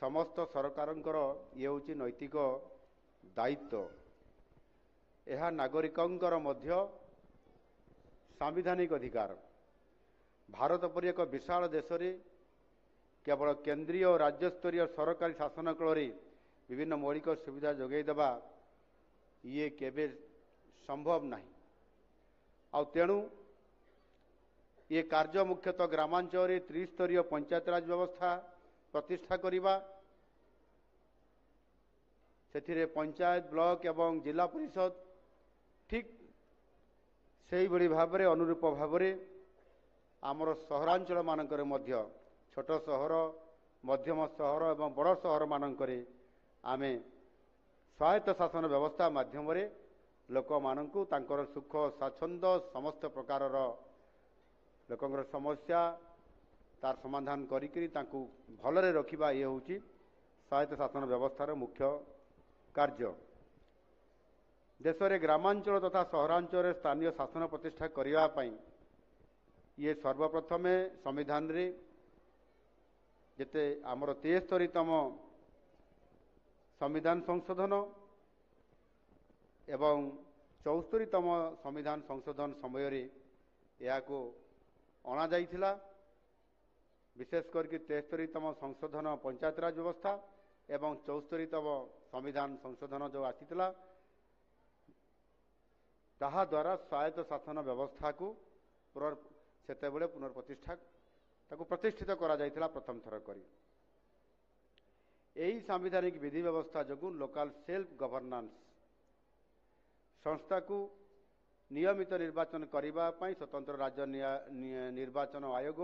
समस्त सरकारंकर ये हूँ नैतिक दायित्व। यह नागरिकंकर मध्य सांविधानिक अधिकार। भारत परि एक विशाल देश रे केवल केंद्रीय और राज्य स्तरीय सरकारी शासन कल विभिन्न मौलिक सुविधा जोगाई देवा ये केबे संभव नहीं। आ तेणु ये कार्य मुख्यतः ग्रामांचल त्रिस्तरीय पंचायतराज व्यवस्था प्रतिष्ठा करिबा, सेथिरे पंचायत ब्लॉक एवं जिला परिषद ठीक सेही भली भाबरे अनुरूप भाबरे आमर सहरांचल मानकर मध्य छोट सहर मध्यम सहर एवं बड़ सहर मानकरे आमे स्वायत्त शासन व्यवस्था माध्यम लोक मानकु तांकर सुख स्वाच्छंद समस्त प्रकार लोकंर समस्या तार समाधान करिकरी तांकु भलरे रखिबा ये होची स्वायत्त शासन व्यवस्थार मुख्य कार्य। देश में ग्रामांचल तथा सहरांचल स्थानीय शासन प्रतिष्ठा करिबा पई ये सर्वप्रथमे संविधान रे जेते आमर 73तम संविधान संशोधन एवं 74तम संविधान संशोधन समय रे या को अणा जाइथिला। विशेष करके 73तम संशोधन पंचायतराज व्यवस्था एवं 74तम संविधान संशोधन जो आसीथिला ताहा द्वारा स्वायत्त शासन व्यवस्था को सेतेबेले पुनर्प्रतिष्ठा ताको प्रतिष्ठित करा जाइथिला प्रथम थर करी। यही सांविधानिक विधि व्यवस्था जो लोकल सेल्फ गवर्नेंस संस्था को नियमित निर्वाचन करिबा पई स्वतंत्र राज्य निर्वाचन आयोग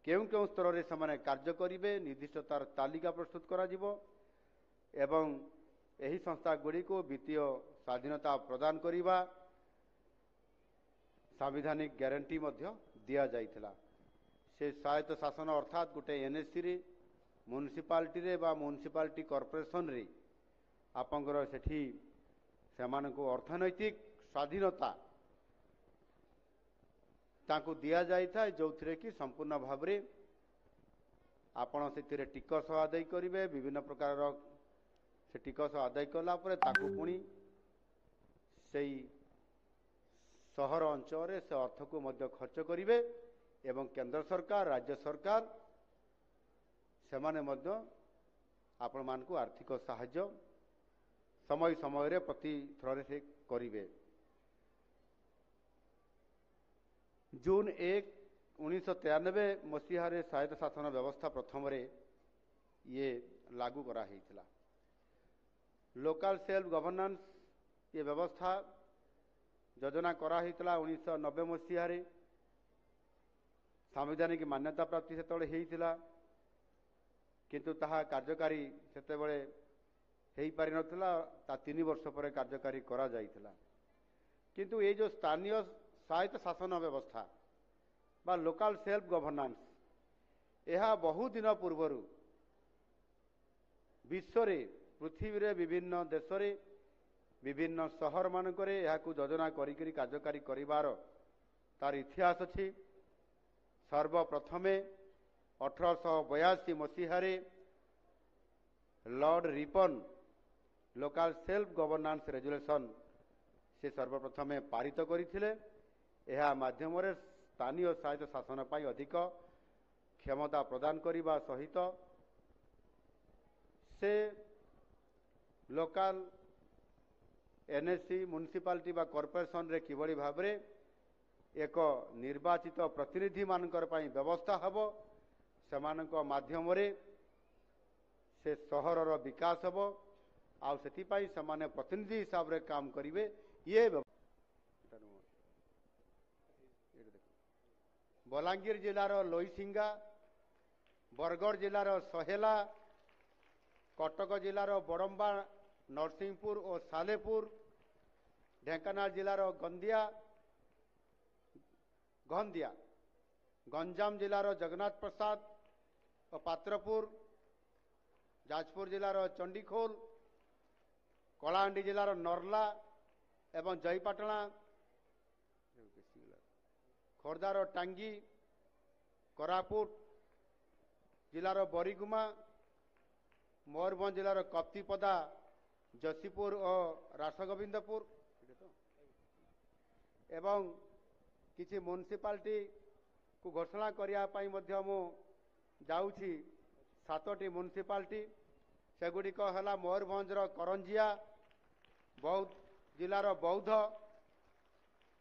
केउं केउं स्तर रे समाने कार्य करिवे निर्दिष्ट तार तालिका प्रस्तुत करा जिवो एवं यही संस्था गुड़ी को वित्तीय स्वाधीनता प्रदान करिबा सांविधानिक ग्यारंटी मध्य दिया जाइथिला। से स्वायत्त शासन अर्थात गोटे एनएससी रे म्युनिसिपालिटी रे बा म्युनिसिपालिटी कॉर्पोरेशन रे आपंकर सेठी सेमानको अर्थनैतिक स्वाधीनता तांको दिया जाइथा जो थिरे कि संपूर्ण भाव रे आपण से टिकस आदाय करिवे विभिन्न प्रकार से टिकस आदाय कला परे ताकू पुणी सेई सहर अंचल से अर्थ को मध्य खर्च करिवे एवं केंद्र सरकार राज्य सरकार सेमाने मध्य आपण मान को आर्थिक सहाय्य समय समय रे प्रति थ्रे से करिवे। जून 1, 1993 मसीह स्वायत्त शासन व्यवस्था प्रथम रे ये लागू करा हेइथिला। लोकल सेल्फ गवर्नेंस ये व्यवस्था योजना करा हेइथिला 1990 मसीह रे संवैधानिक मान्यता प्राप्ति सेतबेले हेइथिला किंतु ताहा कार्यकारी सेतबेले हेई पारि नथिला। ता 3 वर्ष पर कार्यकारी करा जाइथिला किंतु ये जो स्थानीय स्वायत्त शासन व्यवस्था बा लोकल सेल्फ गवर्नेंस यह बहु दिन पूर्वर विश्व रे पृथ्वी रे विभिन्न देश रे विभिन्न शहर मानकरे यहाकू योजना करिकरी कार्यकारी करिवार तार इतिहास अछि। सर्वप्रथमे 1882 मसीह lord Ripon local self governance resolution से सर्वप्रथमे पारित करथिले। यह माध्यम स्थानीय स्वायत्त शासन पाई अधिक क्षमता प्रदान करिबा सहित से लोकल एनएससी म्युनिसिपालिटी बा कॉर्पोरेशन रे किबळी भाबरे एक निर्वाचित प्रतिनिधि मानकर पाई व्यवस्था हबो सेमानक माध्यम रे से सहरर विकास हबो आ सेति पाई समाने प्रतिनिधि हिसाब रे काम करिवे। ये बलांगीर जिलार लोईसिंगा, बरगढ़ जिलार सहेला, कटक जिलार बड़म्बा, नरसिंहपुर और सालेपुर, ढेंकानाल जिलार गंदिया, गंजाम जिलार जगन्नाथ प्रसाद और पात्रपुर, जाजपुर जिलार चंडीखोल, कलाहांडी जिलार नरला एवं जयपाटना, खोर्धार टांगी, कोरापुट जिलार बरीगुमा, मयूरभंज जिलार कप्तिपदा जसीपुर और रासगोविंदपुर एवं किसी म्युनिसिपालिटी को घोषणा करने जाऊँगी 7टी म्युनिसिपालिटी सेगुड़िक है मयूरभंजर करंजिया बौद्ध जिलार बौद्ध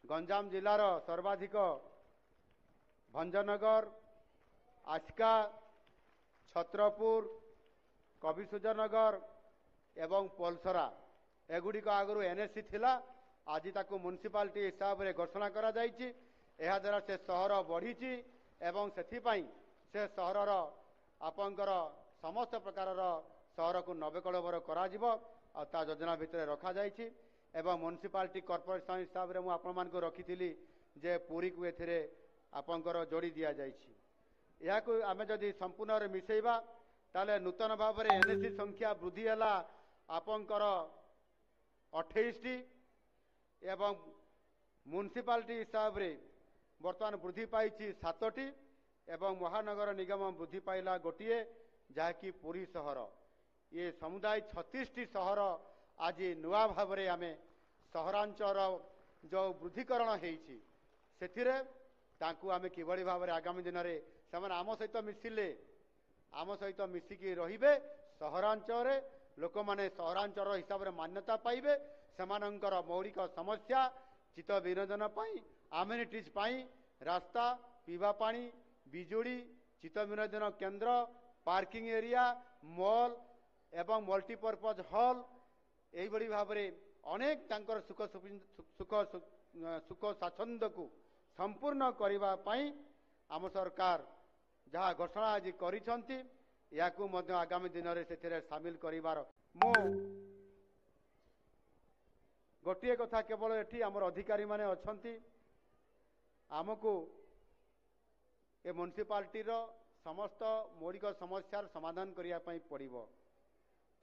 गंजाम जिलार सर्वाधिक भंजनगर आस्का छत्रपुर कविसूर्यनगर एवं पलसरा एगुड़िक आगु एनएससी थिला आज ताकू म्युनिसिपालिटी हिसाब से घोषणा करा जायछि। एहा द्वारा से सहर बढ़ी एवं सेथिपाई से सहरर आपंकर समस्त प्रकार सहर को नवीकरण करा योजना भितर रखा जायछि एवं म्युनिसिपालिटी कॉर्पोरेशन हिसाब से मुझे आपण मानक रखी जे पुरी को एथिरे आपंकर जोड़ी दिया जायछि। याकू आमे जदि संपूर्ण मिसेबा ताले नूतन भाव में एनएससी संख्या वृद्धि है आपंकर 28टी एवं म्युनिसिपालिटी हिसाब से बर्तमान वृद्धि पाई 7टी एवं महानगर निगम वृद्धि पाइला गोटे जहाँकि पुरी सहर ये समुदाय 36टी सहर आज नुआ भाव में आम सहरांचल जो वृद्धिकरण होती आम कि भाव में आगामी दिन में से आम सहित मिसिले आम सहित मिसिकी रहिबे सहरांचल लोक माने सहरांचल हिसाब से मान्यता पाइबे सेमानंकर मौलिक समस्या चित्त विनोदन आमेनिटीज रास्ता पीवा पानी बिजुली चित्त विनोदन केन्द्र पार्किंग एरिया मॉल एवं मल्टीपर्पज हॉल यही भाव में अनेक तांकर सुख सुख सुख स्वाच्छंद को संपूर्ण करने आम सरकार जहाँ घोषणा आज करिसेंती याकू मध्य आगामी दिन में से सामिल करिवार मु गोटे कथा केवल एठी आमर अधिकारी माने अछंती आमको ए म्युनिसिपालिटी समस्त मौलिक समस्यार समाधान करने पड़ो।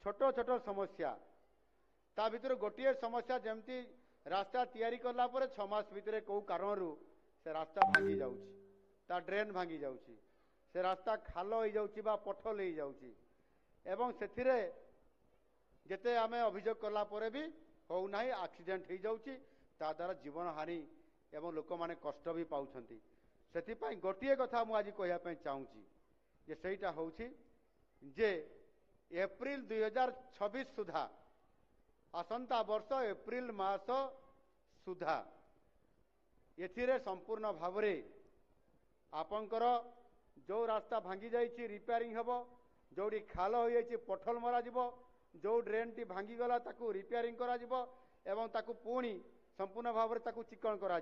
छोट छोट समस्या ता भीतर गोटे समस्या जमती रास्ता तैयारी कला पर 6 मास भितर कौ कारण से रास्ता भांगी जाउची ता ड्रेन भांगी जाउची से रास्ता खाल हो जाउची बा पथल हो जाउची एवं सेथिरे जेते आमे अभियोग कला परे भी हो नाही एक्सीडेंट हो जाउची ता द्वारा जीवन हानि एवं लोक माने कष्ट भी पाउछंती। सेथिपाई गोटे कथा मु आज कहया पे चाहूची जे सेटा होउची जे एप्रिल 2026 सुधा आसंता वर्ष एप्रिल मास सुधा एथिरे संपूर्ण भाव में आपंकर जो रास्ता भांगी जाइए रिपेयरिंग हम जोड़ी खाल हो जाइए पथल मरा जो ड्रेन टी भांगी गला ताकू रिपेयरिंग करा एवं ताकू पुणी संपूर्ण भाव में ताकू चिकन करा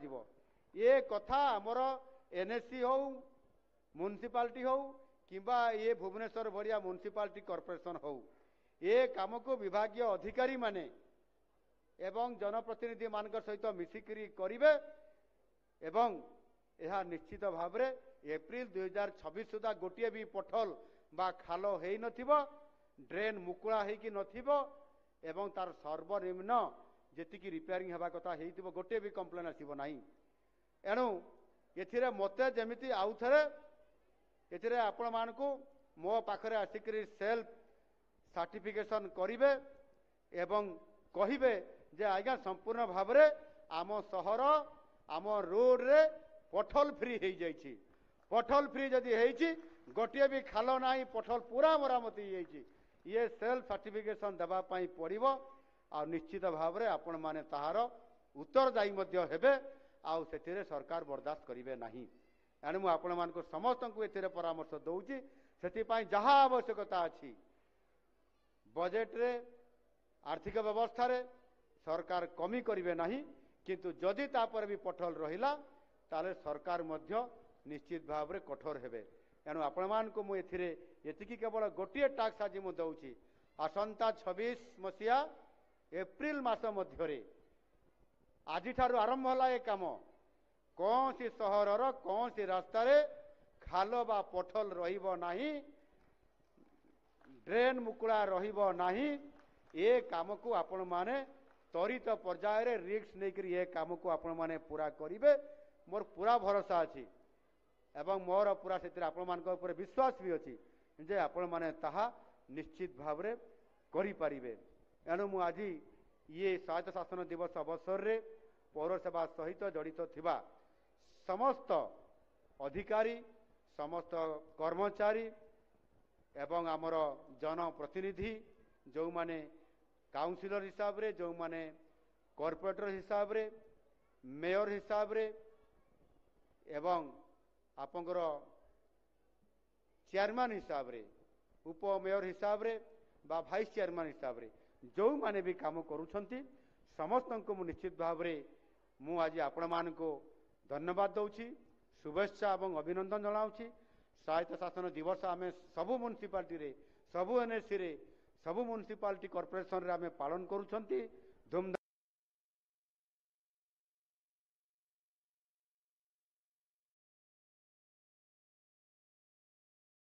ये कथा आमर एनएससी हो म्युनिसिपालिटी हो किंबा ये भुवनेश्वर भरिया म्युनिसिपालिटी कॉर्पोरेशन हो ये काम को विभागीय अधिकारी माने एवं जनप्रतिनिधि मान सहित मिसिकी करिवे एवं यह निश्चित भाव में एप्रिल 2026 सुधा गोटे भी पथल बा खाल हो नथिबो ड्रेन मुकुला होइकी नथिबो एवं तार सर्वनिम्न जेतिकी रिपेयरिंग हेबा कथा हेइतिबो गोटे भी कंप्लेन आसीबो नाही। एणु एथिरे मते जेमिति आउ थरे एथिरे आपण मानकू मो पाखरे आसिकरी सेल्फ सर्टिफिकेशन करिवे एवं कहिबे जे आज्ञा संपूर्ण भाव में आम सहर आम रोड रे पथल फ्री हो जाइए पथल फ्री जदि होइछि गोटे भी खाल ना पथल पूरा मरामती ये सेल्फ सर्टिफिकेशन देवा पड़ो आ निश्चित भाव में आपण माने ताहार उत्तरदायी हेबे आउ सेथिरे सरकार बर्दाश्त करिवे नाही। एणु मु आपण मानक समस्त को एथिरे परामर्श दउछि सेथिपाई जहाँ आवश्यकता अछि बजेट रे आर्थिक व्यवस्था रे सरकार कमी करिवे नाही किंतु जदि तापर भी पथल रहिला ताले सरकार मध्य निश्चित भाव में कठोर हेबे। एणु आपण मानक मु एथिरे एतिकी केवल गोटे टाक्स आज मु दउछि आसंता 26 मसिया एप्रिल मास मध्यरे आज ठारू आरंभ होला ए काम कौन सी सहरर कौन सी रास्ता रे खाल बा पथल रहिबो नाही ड्रेन मुकुला रहिबो नाही ए काम को आपण माने त्वरित पर्याय रे रिस्क नहीं ये काम को आपण माने पूरा करिवे मोर पूरा भरोसा अछि एवं मोर पूरा से आपण मान विश्वास भी अच्छी जे आपण माने ताहा निश्चित भाव में करें। एणु मु आज ये स्वायत्त शासन दिवस अवसर रे पौरसेवा सहित जड़ित थिबा समस्त अधिकारी समस्त कर्मचारी एवं आमर जनप्रतिनिधि जो माने काउंसिलर हिसाब रे जो माने कॉर्पोरेटर हिसाब रे मेयर हिसाब रे एवं आपंकर चेयरमैन हिसाब रे उपमेयर हिसाब रे बा भाइस चेयरमैन हिसाब रे जो माने भी काम करूछंती समस्त को निश्चित भाव रे मु आज आपण मान को धन्यवाद दउछि शुभेच्छा एवं अभिनंदन जनाउछि। स्वायत्त शासन दिवस आम सबु म्युनिसिपालिटी रे सबु एनएससी रे सबु म्युनिसिपालिटी कॉर्पोरेशन रे आम पालन करूछंती धूमधाम